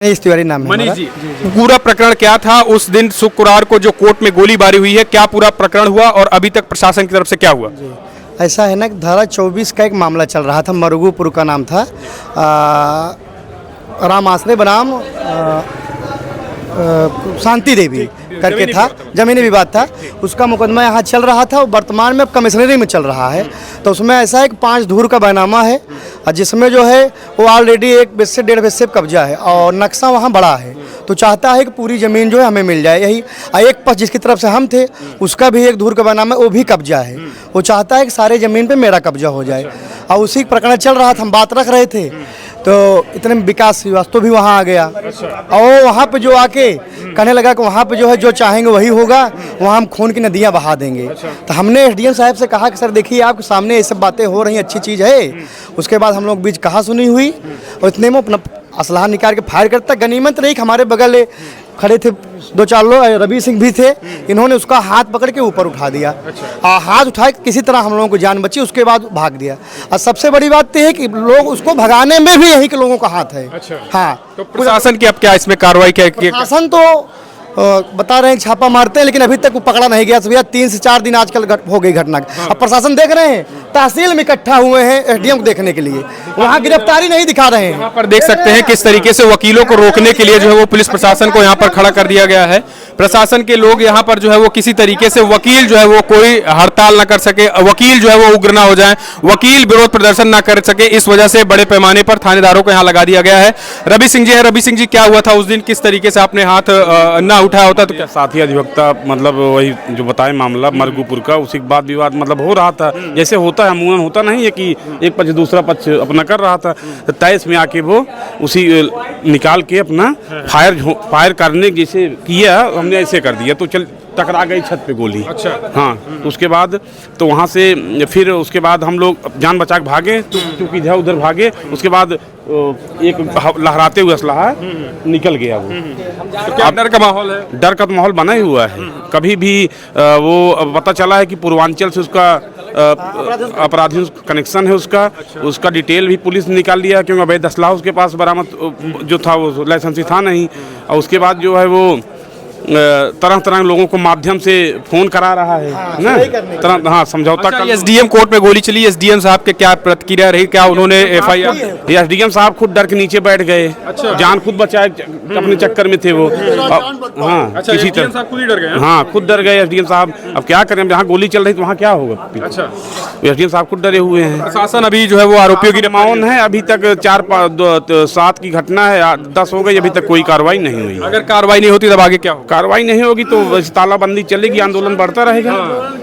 मनीष तिवारी नाम है मनीष जी, पूरा प्रकरण क्या था उस दिन शुक्रवार को जो कोर्ट में गोलीबारी हुई है, क्या पूरा प्रकरण हुआ और अभी तक प्रशासन की तरफ से क्या हुआ? ऐसा है ना कि धारा 24 का एक मामला चल रहा था। मरुगुपुर का नाम था, राम आश्रय बनाम शांति देवी करके था, जमीनी विवाद था। उसका मुकदमा यहाँ चल रहा था और वर्तमान में कमिश्नरी में चल रहा है। तो उसमें ऐसा है कि 5 धूर का बैनामा है, जिसमें जो है वो ऑलरेडी 1 बीस से 1.5 बीस से कब्जा है और नक्शा वहाँ बड़ा है। तो चाहता है कि पूरी ज़मीन जो है हमें मिल जाए। यही एक पक्ष जिसकी तरफ से हम थे उसका भी 1 धूर का बैनामा है, वो भी कब्जा है। वो चाहता है कि सारे ज़मीन पे मेरा कब्जा हो जाए और उसी प्रकरण चल रहा था। हम बात रख रहे थे तो इतने में विकास श्रीवास्तव भी वहाँ आ गया और वहाँ पे जो आके कहने लगा कि वहाँ पे जो है जो चाहेंगे वही होगा, वहाँ हम खून की नदियाँ बहा देंगे। तो हमने एसडीएम साहब से कहा कि सर देखिए आपके सामने ये सब बातें हो रही हैं, अच्छी चीज़ है। उसके बाद हम लोग बीच कहा सुनी हुई और इतने में अपना असलाह निकाल के फायर करता। गनीमत रही कि हमारे बगल खड़े थे 2-4 लोग, रवि सिंह भी थे, इन्होंने उसका हाथ पकड़ के ऊपर उठा दिया। हाथ उठाए किसी तरह हम लोगों को जान बची, उसके बाद भाग दिया। और सबसे बड़ी बात तो है कि लोग उसको भगाने में भी यही के लोगों का हाथ है। हाँ, तो प्रशासन की अब क्या इसमें कार्रवाई क्या? प्रशासन तो बता रहे हैं छापा मारते हैं, लेकिन अभी तक वो पकड़ा नहीं गया। भैया 3 से 4 दिन आजकल हो गई घटना। अब प्रशासन देख रहे हैं, तहसील में इकट्ठा हुए हैं एसडीएम को देखने के लिए, वहाँ गिरफ्तारी नहीं दिखा रहे हैं। यहाँ पर देख सकते हैं किस तरीके से वकीलों को रोकने के लिए जो है वो पुलिस प्रशासन को यहाँ पर खड़ा कर दिया गया है। प्रशासन के लोग यहाँ पर जो है वो किसी तरीके से वकील जो है वो कोई हड़ताल ना कर सके, वकील जो है वो उग्र ना हो जाए, वकील विरोध प्रदर्शन ना कर सके, इस वजह से बड़े पैमाने पर थानेदारों को यहाँ लगा दिया गया है। रवि सिंह जी है, रवि सिंह जी क्या हुआ था उस दिन, किस तरीके से आपने हाथ ना उठाया होता तो क्या? साथी अधिवक्ता मतलब वही जो बताए मामला मरगुपुर का, उसी के बाद विवाद मतलब हो रहा था। जैसे होता है अमूमन, होता नहीं है कि एक पक्ष दूसरा पक्ष अपना कर रहा था। तो 23 में आके वो उसी निकाल के अपना फायर करने जैसे किया, हमने ऐसे कर दिया तो चल टकरा गई छत पे गोली। अच्छा। हाँ, तो उसके बाद तो वहाँ से फिर उसके बाद हम लोग जान बचा के भागे, क्योंकि इधर उधर भागे। उसके बाद एक लहराते हुए असलाहा निकल गया वो। तो क्या डर का माहौल है? डर का तो माहौल बना ही हुआ है। कभी भी वो पता चला है कि पूर्वांचल से उसका अपराधियों से कनेक्शन है उसका डिटेल भी पुलिस ने निकाल लिया, क्योंकि अवैध असलाह उसके पास बरामद जो था वो लाइसेंसी था नहीं। और उसके बाद जो है वो तरह तरह लोगों को माध्यम से फोन करा रहा है ना, तरह हाँ समझौता। अच्छा, एसडीएम कोर्ट में गोली चली, एसडीएम साहब के क्या प्रतिक्रिया रही, क्या उन्होंने एफआईआर? एसडीएम साहब खुद डर के नीचे बैठ गए। अच्छा। जान खुद बचाए, अपने चक्कर में थे वो। हाँ, अच्छा, किसी तरह खुद ही डर गए? हाँ, खुद डर गए एसडीएम साहब। अब क्या करें, जहाँ गोली चल रही तो वहाँ क्या होगा? अच्छा, एसडीएम साहब खुद डरे हुए हैं। प्रशासन अभी जो है वो आरोपियों की रिमांड है। अभी तक 4-7 की घटना है, 10 हो गई, अभी तक कोई कार्रवाई नहीं हुई। अगर कार्रवाई नहीं होती तब आगे क्या होगा? कार्रवाई नहीं होगी तो तालाबंदी चलेगी, आंदोलन बढ़ता रहेगा।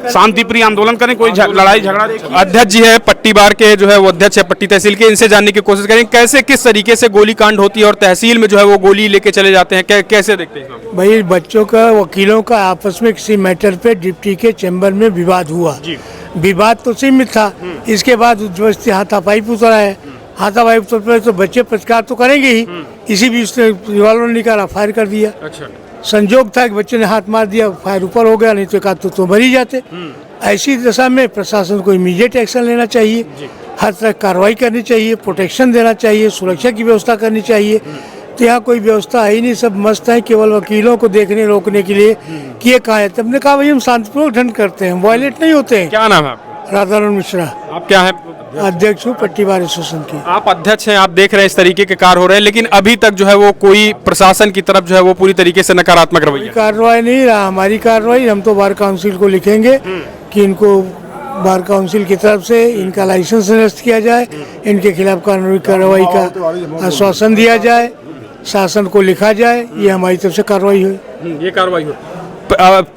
शांतिप्रिय आंदोलन करें, कोई लड़ाई झगड़ा। अध्यक्ष जी है पट्टी बार के, जो है वो अध्यक्ष है पट्टी तहसील के, इनसे जानने की कोशिश करें कैसे किस तरीके से गोली कांड होती है और तहसील में जो है वो गोली लेके चले जाते हैं, कैसे देखते हैं? भाई बच्चों का वकीलों का आपस में किसी मैटर पे डिप्टी के चैम्बर में विवाद हुआ। विवाद तो सीमित था, इसके बाद जबरदस्ती हाथापाई उतरा है। हाथापाई उतर तो बच्चे प्रतिकार तो करेंगे ही, इसी बीच उसने रिवॉल्वर निकाला, फायर कर दिया। अच्छा, संजोग था कि बच्चे ने हाथ मार दिया, फायर ऊपर हो गया, नहीं तो एक तो मर ही जाते। ऐसी दशा में प्रशासन को इमीडिएट एक्शन लेना चाहिए, हर तरह कार्रवाई करनी चाहिए, प्रोटेक्शन देना चाहिए, सुरक्षा की व्यवस्था करनी चाहिए। तो यहाँ कोई व्यवस्था है ही नहीं, सब मस्त है, केवल वकीलों को देखने रोकने के लिए कि ये कहा है। तब ने कहा भाई हम शांतिपूर्वक ढंग करते हैं, वायलेट नहीं होते हैं। क्या नाम है आपका? राधारण मिश्रा। आप क्या है? अध्यक्ष हूँ पट्टी बार एसोसिएशन की। आप अध्यक्ष हैं, आप देख रहे हैं इस तरीके के कार्य हो रहे हैं, लेकिन अभी तक जो है वो कोई प्रशासन की तरफ जो है वो पूरी तरीके से नकारात्मक रवैया। कार्रवाई नहीं रहा हमारी कार्रवाई। हम तो बार काउंसिल को लिखेंगे कि इनको बार काउंसिल की तरफ से इनका लाइसेंस निरस्त किया जाए, इनके खिलाफ कानूनी कार्रवाई का आश्वासन दिया जाए, शासन को लिखा जाए, ये हमारी तरफ से कार्रवाई हुई। ये कार्रवाई हो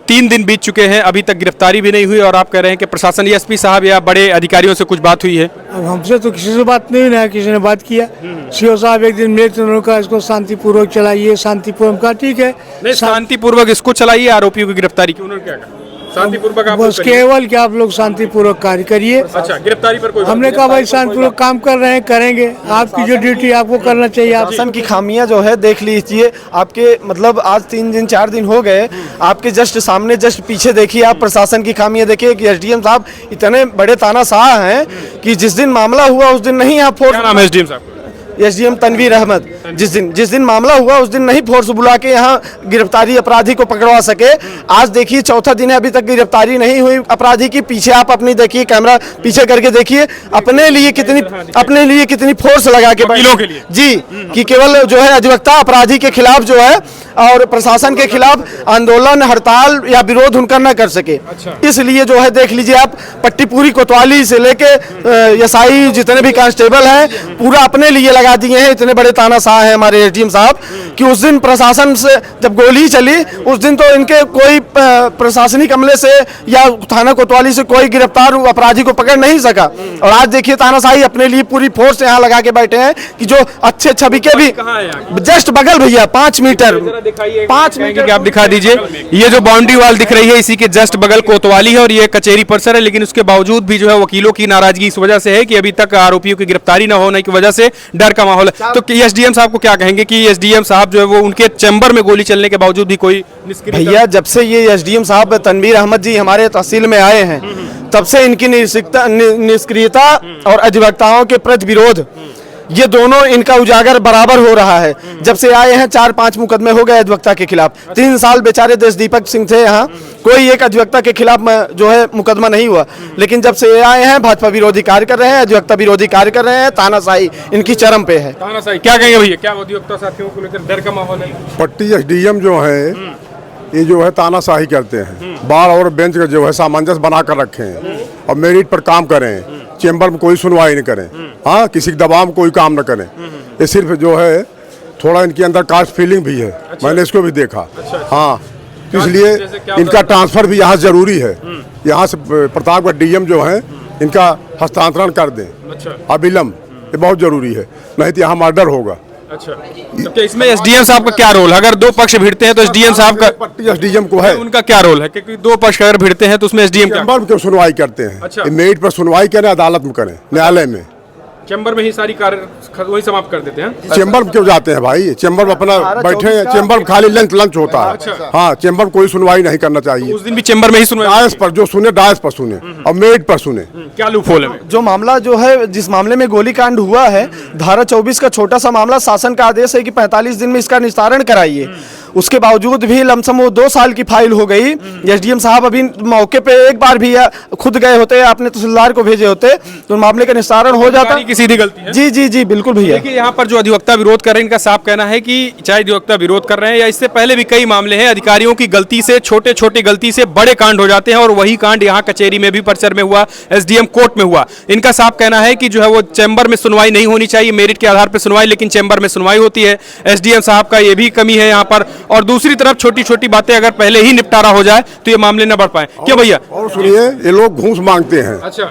3 दिन बीत चुके हैं, अभी तक गिरफ्तारी भी नहीं हुई और आप कह रहे हैं कि प्रशासन एसपी साहब या बड़े अधिकारियों से कुछ बात हुई है? अब हमसे तो किसी से बात नहीं हुई, किसी ने बात किया। सीओ साहब एक दिन मिले थे, उन्होंने कहा इसको शांतिपूर्वक चलाइए, शांतिपूर्वक कहा ठीक है, नहीं शांतिपूर्वक इसको चलाइए, आरोपियों की गिरफ्तारी की उन्होंने क्या कहा? शांतिपूर्वक आप बस केवल कि आप लोग शांतिपूर्वक कार्य करिए। अच्छा, गिरफ्तारी पर कोई हमने कहा भाई शांतिपूर्वक काम कर रहे हैं, करेंगे, आपकी जो ड्यूटी आपको करना चाहिए। आप शासन की खामियां जो है देख लीजिए। आपके मतलब आज 3 दिन 4 दिन हो गए, आपके जस्ट सामने जस्ट पीछे देखिए आप प्रशासन की खामियां देखिए कि एसडीएम साहब इतने बड़े तानाशाह हैं कि जिस दिन मामला हुआ उस दिन नहीं आप क्या नाम है एसडीएम साहब? एसडीएम तनवीर अहमद जिस दिन मामला हुआ उस दिन नहीं फोर्स बुला के यहाँ गिरफ्तारी अपराधी को पकड़वा सके। आज देखिए चौथा दिन है, अभी तक गिरफ्तारी नहीं हुई अपराधी की। पीछे आप अपनी देखिए, कैमरा पीछे करके देखिए, अपने लिए कितनी फोर्स लगा के वकीलों के लिए जी, कि केवल जो है अधिवक्ता अपराधी के खिलाफ जो है और प्रशासन के खिलाफ आंदोलन, हड़ताल या विरोध उनका न कर सके। इसलिए जो है देख लीजिए आप, पट्टी पूरी कोतवाली से लेके एसआई जितने भी कांस्टेबल हैं पूरा अपने लिए लगा दिए हैं। इतने बड़े तानाशाह हैं हमारे एसडीएम साहब कि उस दिन प्रशासन से जब गोली चली उस दिन तो इनके कोई प्रशासनिक अमले से या थाना कोतवाली से कोई गिरफ्तार अपराधी को पकड़ नहीं सका। और आज देखिए तानाशाही अपने लिए पूरी फोर्स यहाँ लगा के बैठे हैं कि जो अच्छे छवि के भी जस्ट बगल भैया 5 मीटर 5 मीटर कि आप दिखा दीजिए, ये जो बाउंड्री वॉल दिख रही है इसी के जस्ट बगल कोतवाली है और ये कचेरी परिसर है। लेकिन उसके बावजूद भी जो है वकीलों की नाराजगी इस वजह से है कि अभी तक आरोपियों की गिरफ्तारी न होने की वजह से डर का माहौल है। तो एसडीएम साहब को क्या कहेंगे कि एसडीएम साहब जो है वो उनके चैम्बर में गोली चलने के बावजूद भी कोई भैया जब से ये एसडीएम साहब तनवीर अहमद जी हमारे तहसील में आए हैं तब से इनकी निष्क्रियता और अधिवक्ताओं के प्रति विरोध ये दोनों इनका उजागर बराबर हो रहा है। जब से आए हैं 4-5 मुकदमे हो गए अधिवक्ता के खिलाफ। 3 साल बेचारे देशदीपक सिंह थे यहाँ, कोई एक अधिवक्ता के खिलाफ जो है मुकदमा नहीं हुआ। लेकिन जब से ये आए हैं भाजपा विरोधी कार्य कर रहे हैं, अधिवक्ता विरोधी कार्य कर रहे हैं, तानाशाही इनकी चरम पे है। तानाशाही क्या कहेंगे भैया, क्या अधिवक्ता साथियों को लेकर डर का माहौल है? पट्टी एसडीएम जो है ये जो है तानाशाही करते हैं, बार और बेंच का जो है सामंजस्य बना कर रखे हैं और मेरिट पर काम करें, चेंबर में कोई सुनवाई नहीं करें, हाँ किसी के दबाव में कोई काम न करें। ये सिर्फ जो है थोड़ा इनके अंदर कास्ट फीलिंग भी है। मैंने इसको भी देखा। हाँ, इसलिए इनका ट्रांसफर भी यहाँ जरूरी है। यहाँ से प्रतापगढ़ डीएम जो है इनका हस्तांतरण कर दें अविलंब, ये बहुत जरूरी है, नहीं तो यहाँ मर्डर होगा। अच्छा, तो क्या इसमें एसडीएम साहब का क्या रोल है? अगर दो पक्ष भिड़ते हैं तो एसडीएम साहब का, पट्टी एसडीएम को है, उनका क्या रोल है? क्योंकि दो पक्ष अगर भिड़ते हैं तो उसमें एसडीएम चैम्बर में क्यों सुनवाई करते हैं? अच्छा। मेरिट पर सुनवाई करें, अदालत में करें, न्यायालय में। चैम्बर में ही सारी कार्य वही समाप्त कर देते हैं। चैम्बर में क्यों जाते हैं भाई? चैम्बर में अपना बैठे हैं, चैम्बर में खाली लंच होता है। हाँ, चैम्बर में कोई सुनवाई नहीं करना चाहिए। उस दिन भी चैम्बर में ही सुनवाई, डायस पर जो सुने डायस पर सुने और मेरिट पर सुने। क्या लूपहोल है? जो मामला जो है, जिस मामले में गोलीकांड हुआ है, धारा 24 का छोटा सा मामला, शासन का आदेश है कि 45 दिन में इसका निस्तारण कराइए। उसके बावजूद भी लमसम वो 2 साल की फाइल हो गई। एसडीएम साहब अभी मौके पे एक बार भी खुद गए होते, अपने तहसीलदार को भेजे होते तो मामले का निस्तारण हो जाता। किसी की गलती है? जी जी जी बिल्कुल भैया। देखिए यहाँ पर जो अधिवक्ता विरोध कर रहे हैं इनका साफ कहना है कि चाहे अधिवक्ता विरोध कर रहे हैं या इससे पहले भी कई मामले हैं, अधिकारियों की गलती से, छोटे छोटे गलती से बड़े कांड हो जाते हैं और वही कांड यहाँ कचेरी में भी परिसर में हुआ, एसडीएम कोर्ट में हुआ। इनका साफ कहना है कि जो है वो चैम्बर में सुनवाई नहीं होनी चाहिए, मेरिट के आधार पर सुनवाई, लेकिन चैम्बर में सुनवाई होती है। एसडीएम साहब का ये भी कमी है यहाँ पर। और दूसरी तरफ छोटी छोटी बातें अगर पहले ही निपटारा हो जाए तो ये मामले न बढ़ पाए। क्या भैया? और सुनिए, ये लोग घूस मांगते हैं। अच्छा,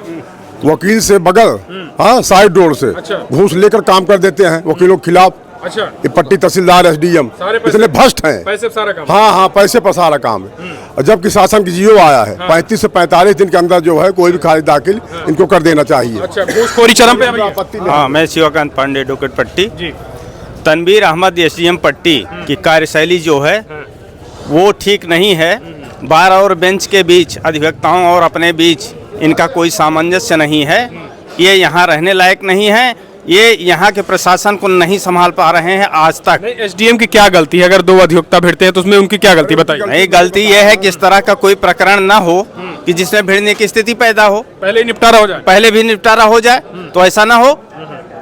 वकील से बगल, हाँ साइड डोर से घूस लेकर काम कर देते हैं वकीलों के खिलाफ। अच्छा, ये पट्टी तहसीलदार एसडीएम इतने भ्रष्ट हैं। पैसे पर सारा काम। हाँ हाँ, पैसे पर सारा काम है। और जबकि शासन की जियो आया है, 35 से 45 दिन के अंदर जो है कोई भी खारिज दाखिल इनको कर देना चाहिए। अच्छा, घूसखोरी चरम पे है भैया। हाँ, मैं शिवकांत पांडे, डोकेट पट्टी। तनवीर अहमद एसडीएम पट्टी की कार्यशैली जो है वो ठीक नहीं है। बार और बेंच के बीच, अधिवक्ताओं और अपने बीच इनका कोई सामंजस्य नहीं है। ये यहाँ रहने लायक नहीं है। ये यहाँ के प्रशासन को नहीं संभाल पा रहे हैं आज तक। एसडीएम की क्या गलती है? अगर दो अधिवक्ता भिड़ते हैं तो उसमें उनकी क्या गलती बताइए? नहीं, गलती ये है कि इस तरह का कोई प्रकरण ना हो कि जिसमें भिड़ने की स्थिति पैदा हो। पहले ही निपटारा हो जाए, पहले भी निपटारा हो जाए तो ऐसा ना हो।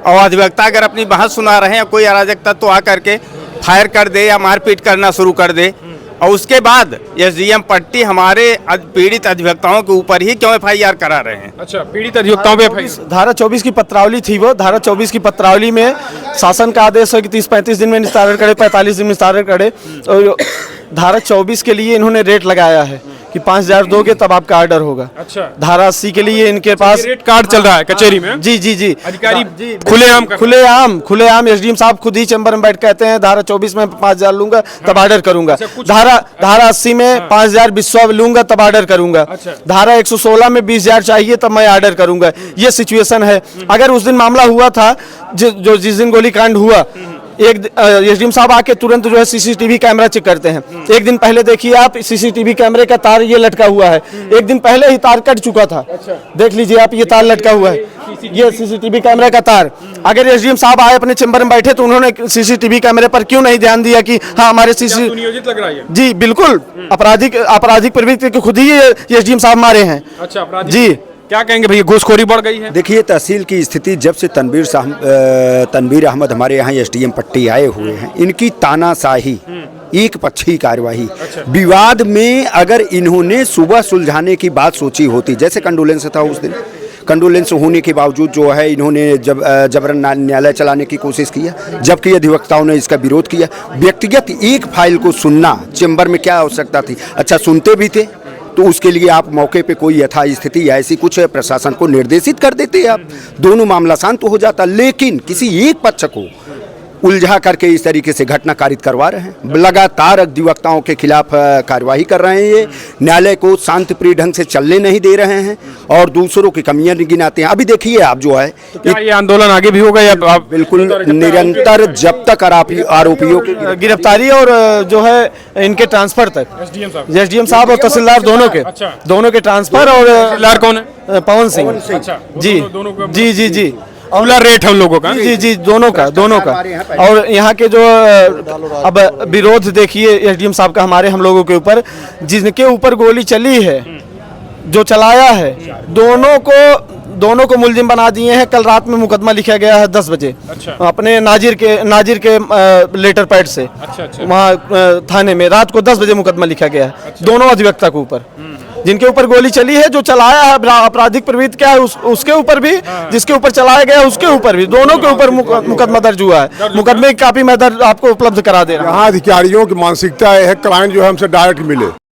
और अधिवक्ता अगर अपनी बहस सुना रहे हैं, कोई अराजकता तो आकर के फायर कर दे या मारपीट करना शुरू कर दे, और उसके बाद एसडीएम पट्टी हमारे पीड़ित अधिवक्ताओं के ऊपर ही क्यों एफआईआर करा रहे हैं? अच्छा, पीड़ित अधिवक्ताओं पे एफआईआर? धारा 24 की पत्रावली थी वो। धारा 24 की पत्रावली में शासन का आदेश है कि 30-35 दिन में निस्तारण करे, 45 दिन में निस्तारण करे। और धारा 24 के लिए इन्होंने रेट लगाया है कि 5000 दोगे तब आपका ऑर्डर होगा। अच्छा, धारा 80 के लिए इनके पास रेट कार्ड चल रहा है कचेरी में। जी जी जी, अधिकारी खुलेआम एसडीएम साहब खुद ही चैम्बर में बैठ कहते हैं धारा 24 में 5000 लूंगा तब ऑर्डर करूंगा। धारा 80 में 5000 विश्व लूंगा तब ऑर्डर करूंगा। धारा 116 में 20000 चाहिए तब मैं ऑर्डर करूंगा। ये सिचुएशन है। अगर उस दिन मामला हुआ था जिस दिन गोलीकांड हुआ एक एसडीएम साहब आके तुरंत जो है सीसीटीवी कैमरा चेक करते हैं। एक दिन पहले देखिए आप, सीसीटीवी कैमरे का तार ये लटका हुआ है, एक दिन पहले ही तार कट चुका था। देख लीजिए आप, ये तार लटका हुआ है, ये सीसीटीवी कैमरे का तार। अगर एसडीएम साहब आए अपने चेंबर में बैठे तो उन्होंने सीसीटीवी कैमरे पर क्यों नहीं ध्यान दिया कि हाँ हमारे सुनियोजित लग रहा है। जी बिल्कुल, आपराधिक प्रवृत्ति को खुद ही एसडीएम साहब मारे हैं। अच्छा, अपराधी जी क्या कहेंगे भैया, घूसखोरी बढ़ गई है? देखिए, तहसील की स्थिति जब से तनवीर अहमद हमारे यहाँ एसडीएम पट्टी आए हुए हैं, इनकी तानाशाही, एक पक्षी कार्यवाही। विवाद में अगर इन्होंने सुबह सुलझाने की बात सोची होती, जैसे कंडोलेंस था उस दिन, कंडोलेंस होने के बावजूद जो है इन्होंने जबरन न्यायालय चलाने की कोशिश किया, जबकि अधिवक्ताओं ने इसका विरोध किया। व्यक्तिगत एक फाइल को सुनना चेंबर में क्या आवश्यकता थी? अच्छा, सुनते भी थे तो उसके लिए आप मौके पे कोई यथास्थिति या ऐसी कुछ प्रशासन को निर्देशित कर देते आप, दोनों मामला शांत हो जाता। लेकिन किसी एक पक्ष को उलझा करके इस तरीके से घटना कारित करवा रहे हैं। लगातार अधिवक्ताओं के खिलाफ कार्यवाही कर रहे हैं, ये न्यायालय को शांतिप्रिय ढंग से चलने नहीं दे रहे हैं और दूसरों की कमियां गिनाते हैं। अभी देखिए आप जो है, तो क्या ये आंदोलन आगे भी होगा या आप बिल्कुल निरंतर जब तक आरोपियों की गिरफ्तारी और जो है इनके ट्रांसफर तक, एसडीएम साहब और तहसीलदार दोनों के ट्रांसफर। और तहसीलदार कौन है? पवन सिंह। अच्छा, जी जी जी जी, अवला रेट है उन लोगों का। जी जी, दोनों का। और यहाँ के जो अब विरोध देखिए एसडीएम साहब का हमारे हम लोगों के ऊपर, जिनके ऊपर गोली चली है, जो चलाया है, दोनों को मुलजिम बना दिए हैं। कल रात में मुकदमा लिखा गया है 10 बजे। अच्छा। अपने नाजिर के लेटर पैड से। अच्छा। वहाँ थाने में रात को 10 बजे मुकदमा लिखा गया है। अच्छा। दोनों अधिवक्ता के ऊपर, जिनके ऊपर गोली चली है, जो चलाया है आपराधिक प्रवृत्ति क्या है उसके ऊपर भी, जिसके ऊपर चलाया गया उसके ऊपर भी, दोनों के ऊपर मुकदमा दर्ज हुआ है। मुकदमे की कापी मैं आपको उपलब्ध करा दे रहा हूँ। यहाँ अधिकारियों की मानसिकता है क्लाइंट जो है हमसे डायरेक्ट मिले।